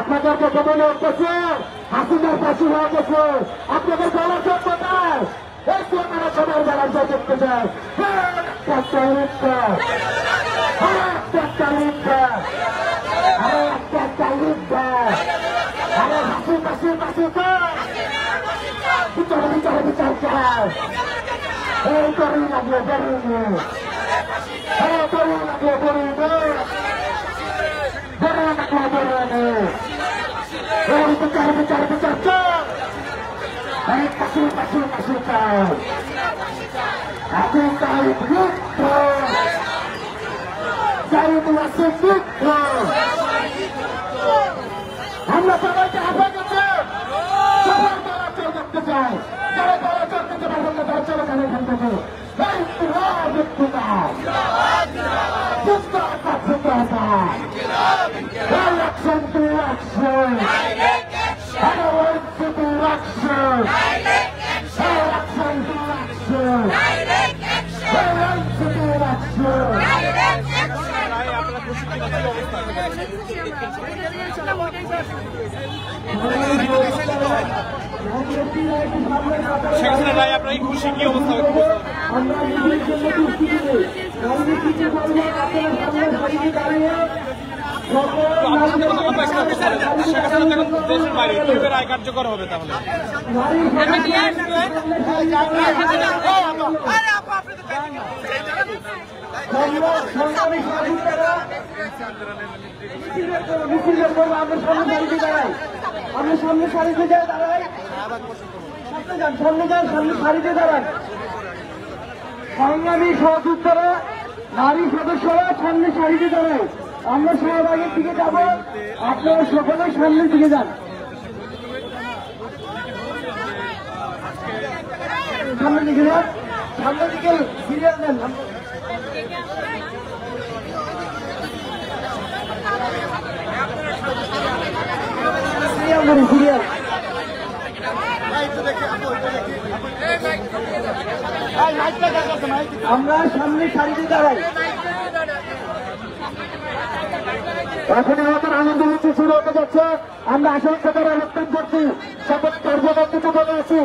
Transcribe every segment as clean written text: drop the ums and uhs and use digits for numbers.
আপনাদেরকে বলে উঠতেছে হাসিনার ফাঁসি হয়ে গেছে, আপনাদের বলার যোগ্যতায় এই আপনারা সবার বেলার দেখতে চায় বিচারে বিচারে বিচার চায় এই তরুণ লাগলো তরুণে তরুণ লাগলো তরুণে তরুণ লাগলো তরুণে এই বিচার বিচার বিচার চায় এই পাশে পাশে পাশে চায় এখন তাই বৃদ্ধ যাই আছে বৃদ্ধ আমরা সবাইকে আহ্বান করছি সবার চলাচল করতে চাই, যারা চলাচল করতে পারবেন না তারা চলে যাবে এখান থেকে। Election to action. Election to action. Election to action. Election to action. সেখানে রায় আপনার খুশি কি অবস্থা? দেশের বাইরে কিভাবে রায় কার্যকর হবে তাহলে? আমরা সামনে সারিতে যাই দাঁড়াই, সামনে যান, সামনে সারিতে দাঁড়ান। সংগ্রামী সহযোদ্ধারা, নারী সদস্যরা সামনে সারিতে দাঁড়ায়। আমরা শাহবাগের দিকে যাব, আপনারা সকলে সামনের দিকে যান। সামনের দিকে যান, সামনের দিকে সিরিয়াল নেন। সিরিয়াল ধরুন, সিরিয়াল। আমরা সামনে সারিতে দাঁড়াই। এখন আমাদের আনন্দ মিছিল শুরু হতে যাচ্ছে। আমরা আসল সবার অবস্থান করছি, শপথ কর্মকর্তাকে বলে আছি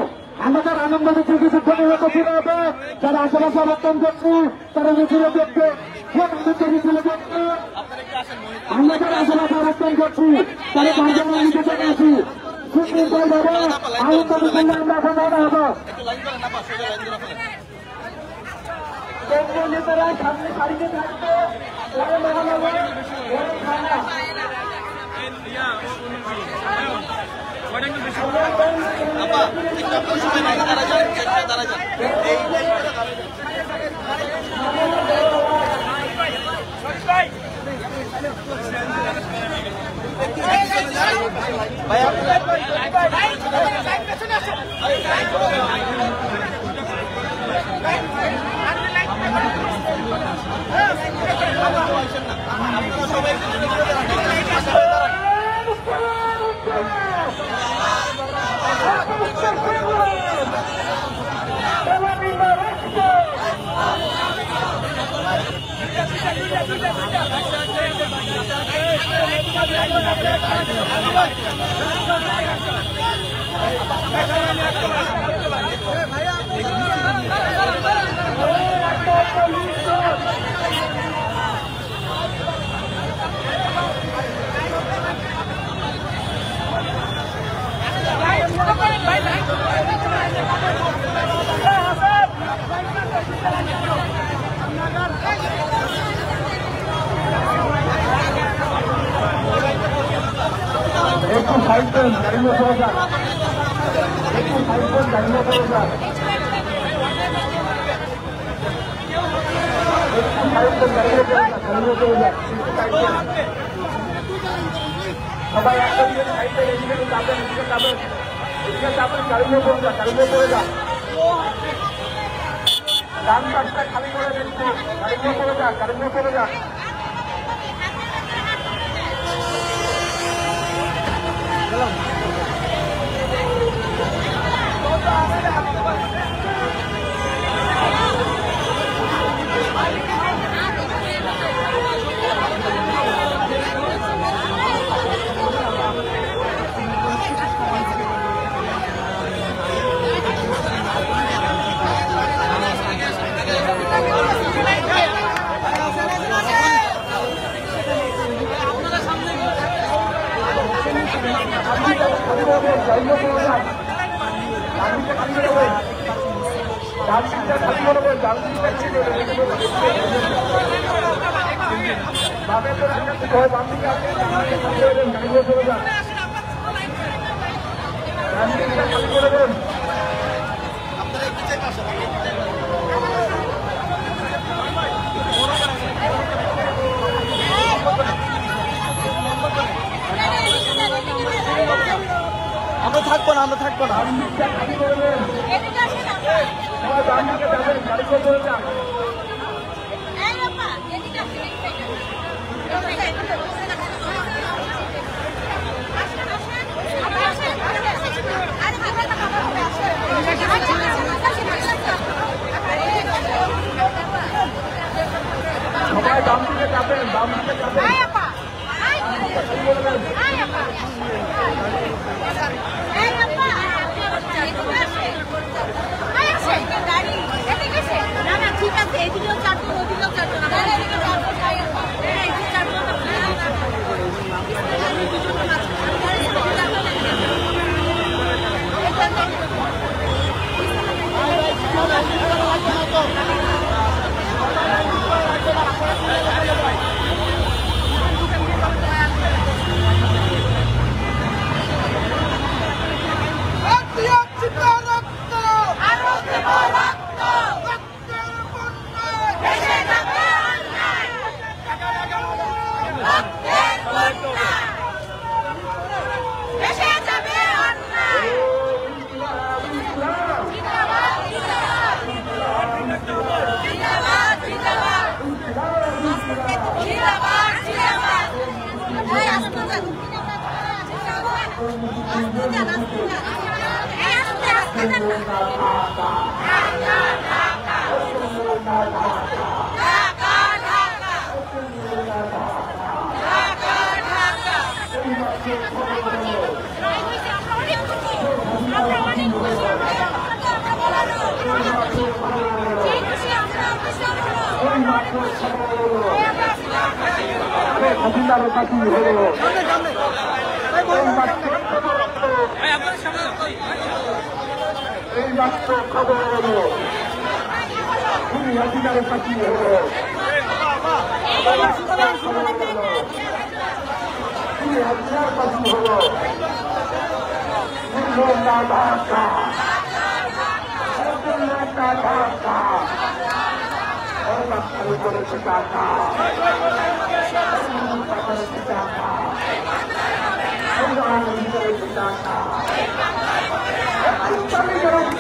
আমাদের আনন্দ মিছিল কিছুক্ষণ হতে শুরু হবে। যারা আশেপাশে অবস্থান করছি তারা মিছিলে দেখবে, মিছিলে দেখবে। আমরা যারা আশেপাশে অবস্থান করছি তারা পাঁচজন নিচে আছি। সুশৃঙ্খল ভাবে আনন্দ মিছিল আমরা এখন রওনা হবো। কেন্দ্রীয় নেতারা সামনে সারিতে থাকবে। একটু সাইড করেন, দাঁড়িয়ে পড়ে যান। একটু সাইড করেন, দাঁড়িয়ে পড়ে যান। একটু সাইড করেন, দাঁড়িয়ে পড়ে যান, দাঁড়িয়ে পড়ে যান। সবাই একটা দিকে সাইড করে এদিকে যাবেন, এদিকে যাবেন, এদিকে যাবেন, দাঁড়িয়ে পড়ে যান, দাঁড়িয়ে পড়ে যান। ডান পাশটা খালি করে দিচ্ছি, দাঁড়িয়ে পড়ে যান, দাঁড়িয়ে পড়ে যান। আমরা থাকবো না, আমরা থাকবো না। সবাই বাম দিকে যাবেন, বাম দিকে যাবেন। ঠিক আছে, এদিকেও চারজন, ওদিকেও চারজন, এই মাত্র খবর হলো অধিকারের পাখি হলো অধিকার পাখি হলো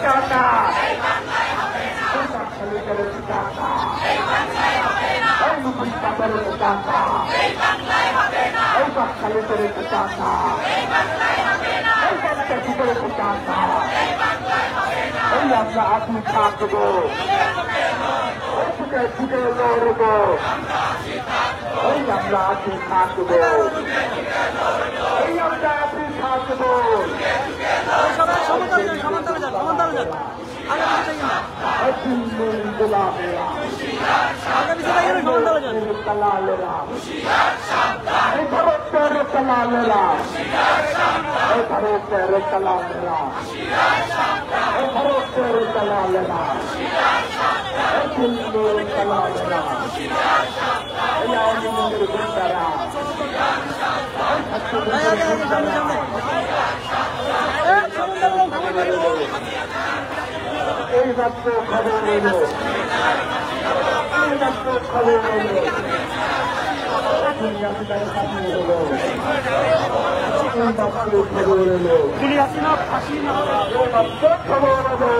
ঢাকা ঢাকা করেছে টাকা আমরা আপনি থাকবো ছুটে লড়বো আমরা আপনি থাকবো আমরা আপনি থাকবো ভারতের কালালেরা ভারতের কালালেরা ভারতের কালালেরা দিল্লির কালালেরা আওয়ামী গুন্ডারা এই মাত্র খবর এলো এই মাত্র খবর এলো খবর এলো খবর এলো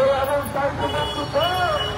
Hey, I'm